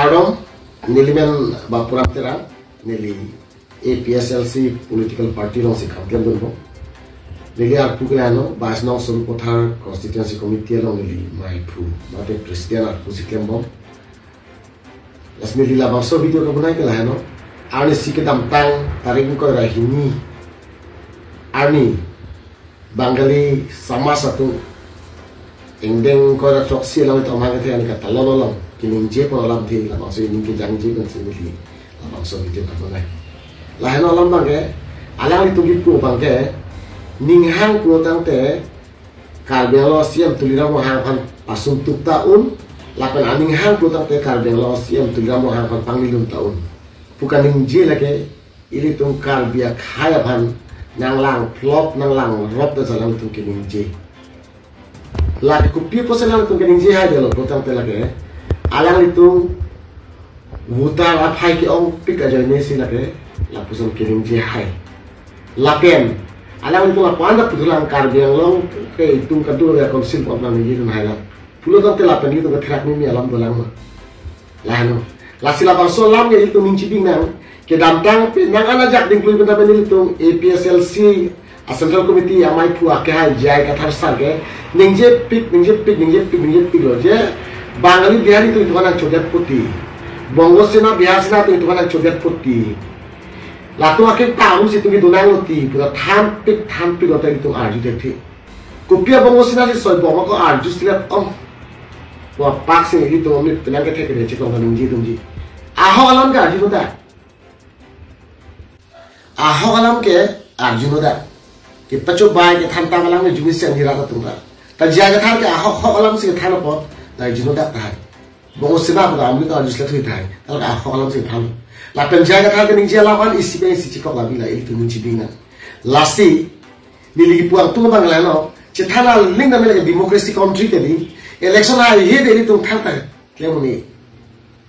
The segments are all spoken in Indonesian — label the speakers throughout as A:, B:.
A: Ardom Nilimen Bapuram Tera Nili APSLC political party long si kampian dulu. Nili arpu kelano bahas nong suruh pothar constituency committee long nili maipu mate Christian arpu si klembom. Las nili la bangso video kabunai kelano. Arni si kedam tang tarik ko rahini. Arni Bangali sama satu Indeng ko ra troksi lang ito mga kaya ni katalolong kininje po alam ti la bangso ini ki jangji kan sinili la bangso video kabunai. Lahan alam bangke alang itu gitu bangke ninghang pulo tangte karbelo siam tulira mo hang pasung tuk taun lapan aninghang pulo tangte karbelo siam tulira mo hang panglilum taun bukan ningje lagi ili tung karbia kaya pan nang lang plop nang lang rob da jalan tung kiningje lagi kupi po salang tung kiningje hai delo pulo tangte lagi alang itu wutar apai ki ong pik aja ini sih lagi lapusan kirim jihai lapen alang itu lapan dah putulang karbiang long ke hitung kedua ya konsil pernah menjadi mahal pulau tu lapen itu keterak ni alam belang lahano lasila bangso lam ya itu minci binang ke dantang nang anajak dingkui benda benda itu APSLC Central Committee amai puak ke hai jai kathar sarge ningje pik loh je Bangali Bihar itu kan codet putih Bongo Sena Bihar Sena itu kan codet putih Latu akhir tahun situ gitu nanti, kita tampik otak itu arju deh. Kopiah bangsa sini sih soal bangsa kok arju setiap wah paksa gitu omni tenang kita kerja cekong kan tungji. Aho alam ke arju nada. Aho alam ke arju nada. Kita coba kita tantang alam ke jumis yang dirata tungga. Terjaga thar ke aho alam sih thar apa? Arju nada thar. Bangsa sini apa ambil ke arju setiap thar. Kalau aho alam sih thar. Lapan jaga thar kening jalawan isi cikok labila itu munci bingan. Lasi biligi puang tu bang lano cethana ling na mele democracy country ke di election hai he de tu thata klemuni.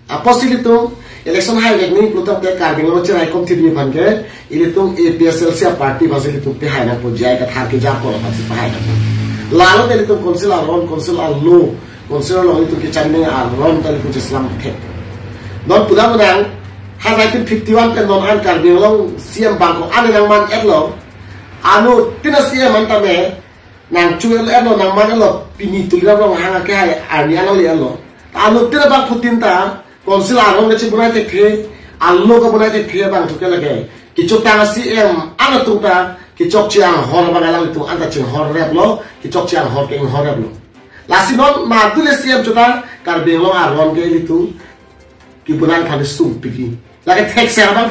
A: Aposil itu election hai ni plutam ke karbing lo cerai kom thidi ban ke ile tu APSLC party basil itu pe hai na po jaga thar ke ja ko pa si pai na. Lalo de tu council aron council allo council lo itu ke channe aron ta itu Islam the. Non pudam nang Hari itu 51 kan non karbing long siam bangko ane nang man etlo anu tina siam mantame nang cuel etlo nang man etlo pini tulira long hanga ke hai ani alo li etlo anu tina bang putinta konsil arong ngeci bunai te khe allo ka bunai te khe bang tuke lage kicok tanga siam ana tungta kicok chiang hor bang alang itu anta ching hor replo kicok chiang hor ke hor replo lasinon madule siam chuta karbing long arong ke itu kibunan kan sum pigi lagi tek serabang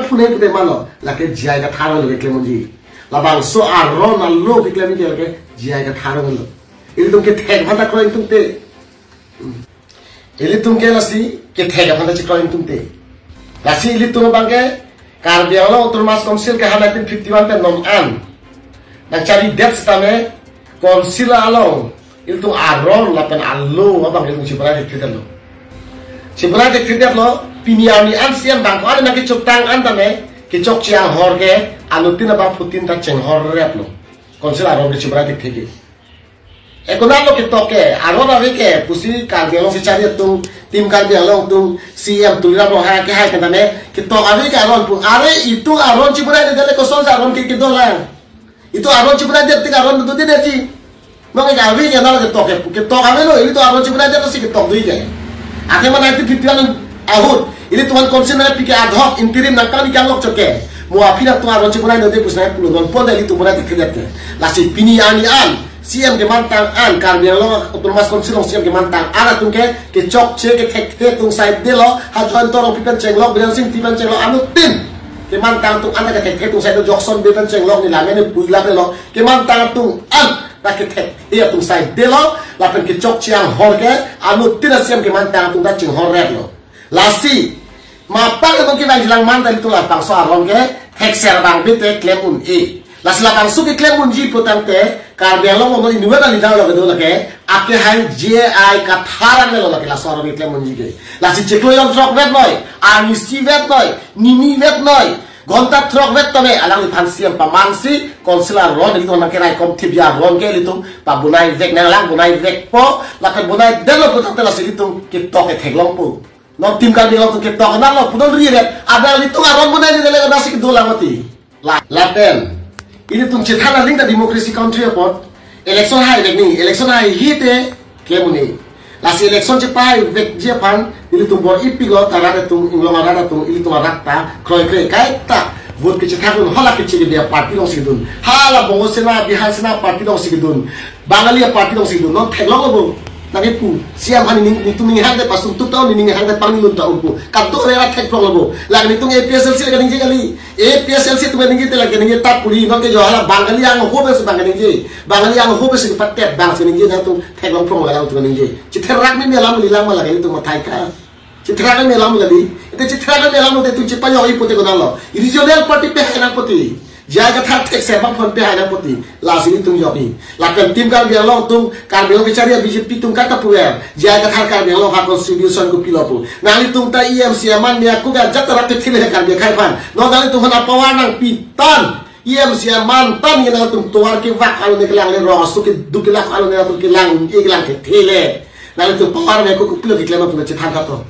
A: punai pude malo lagi jai ka tharo lagi klemonji labang so aron allo ke klemonji lagi jai ka tharo lo ini tuh ke tek banda kau itu te ini tuh ke lasi ke tek banda cikau itu te lasi ini tuh bangke karbiang lo termas konsil ke hana 51 pe nom an dan cari depth setame konsil along itu aron lapan allo abang itu ciprade kita lo ciprade kita lo Piniani ansiam bangko ada nak kicok tang antame kicok ciang horge anutin abang putin tak ceng hor rep lo konsil aron ke cibratik theke ekonan lo kitoke aron awe ke pusi karbiang lo si cari tung tim karbiang lo tung CM tulira lo hai ke hai kentane kitok awe ke aron pun are itu aron cibratik dele kosong aron kito lang itu aron cibratik tik aron tu dia ci mangai awe ke nalo kitok awe lo itu aron cibratik lo si kitok dui ke akhir mana itu fitian ahud ini tuan konsil na pikir ad hoc interim nak kali kalok coke muafi nak tuan ronci punai nanti pusat puluh non pon dari tu punai dikreat ke lasi pini ani an siam ke mantang an karbiang lo otomas konsil lo siam ke mantang ana tungke ke cok ce ke tek tung side de lo hajuan torong pipan cenglok bilang sing tipan cenglok anu tin ke mantang tung ana ke tek tung side jokson pipan cenglok ni lamen buila lo ke mantang tung an nak ke tek ia tung side de lo lapen ke cok ciang hor ke anu tin siam ke mantang tung da cing hor red lo lasi mapang itu kita hilang mantan itu lah bangsa arong ke hekser bang bete klemun lasi lapang suki klemun ji potante karbiang lo mau ini wala lidang lo kedua ke ake hai JI katharan lo lagi lasi arong klemun ji ke lasi ceklo yang trok vet noy armisi vet noy nini vet noy gonta trok vet tome alang pan siam pamansi konsular ron itu nang kerai kom tibia ron ke litung pa bunai vek nang lang bunai vek po lakan bunai delo putang tela silitung kitok ke theglong pu non tim kan bilang tu kitok na lo pudon riret ada litung aron bunai ni dele nasi kidola mati laten ini tung cethana ling da democracy country apot election hai vek ni election hai hite ke muni lasi election cepai vek je pan ili tung bor ipi go tarada tung inglong arada tung ili tung arakta kroi kroi kai ta vote ke cethakun hala ke chili dia party dong sigdun hala bongo sena bihar sena party dong sigdun bangalia party dong sigdun non thelong bo nagi pu siam hani ning tung ning hande pasung tu taun ning hande pangilun ta upu kadto rela thek prong bo lagi tung APSLC lagi ning kali APSLC tu ning te lagi ning ta puli non ke jo hala bangalia ang ho be se bangaling je bangalia ang ho be se patet bang se ning je na tung thek long prong la tu ning je cithrak mi melam lilang ma lagi tung mathai ka cithrak melam gali itu cithrak melam te tu cipa yo ipote ko nalo regional party pe henang poti jaga thak thek sebang phon pe henang poti la sini tung yopi la pen tim kal biang tung kal biang bicara BJP tung kata puer jaga thak kal biang ha constitution ko pilopu nali tung ta EMC man dia ku ga jatra te thile kal bi khai pan no nali tung na pawanang pitan EMC man tan ngena tung tuar ki wak alu ne kelang le ro su ki dukilak alu ne tung kilang iglang ke thile nali tung pawar me ko pilo ki klema puna chithang ka to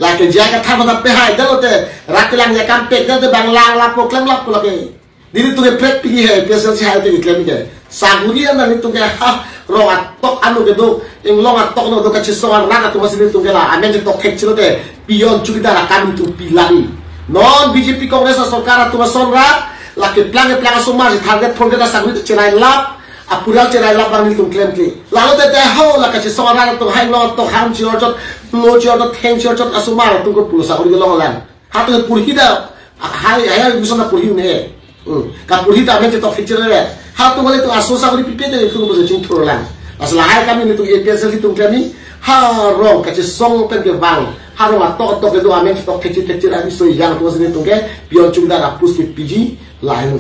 A: laki jaga thama da pe hai dalote rakilang ya kampek dalote banglang lapo klem lapo lagi diri tu ke prek pigi hai PSLC hai te klem ke saguri anda ni tu ke ha ronga tok anu ke do ing longa tok no do ka chisoan raga tu masih tu ke la amen tok khek chilo te pion chukida la kami tu pilani non BJP Kongres sarkar tu masonra laki plange sumar target phone ke saguri tu chenai lap apural cerai lapang ni tung claim ke lalu te ho la ka chisoan raga tu hai lo to ham chi orjot lo chi orjot theng chi orjot asumar tu ko pulusa ori lo lan ha tu purhida hai bisona purhi ne ka purhita men te to feature re ha tu bole tu asosa ori pipe te tu bo jing thor lan asla hai kami ni tu APSLC tung claim ni ha ro ka chi song pen ke bang ha ro to ke do amen to feature ani so yang tu sini tung ke pion chungda ra pus ke PG lain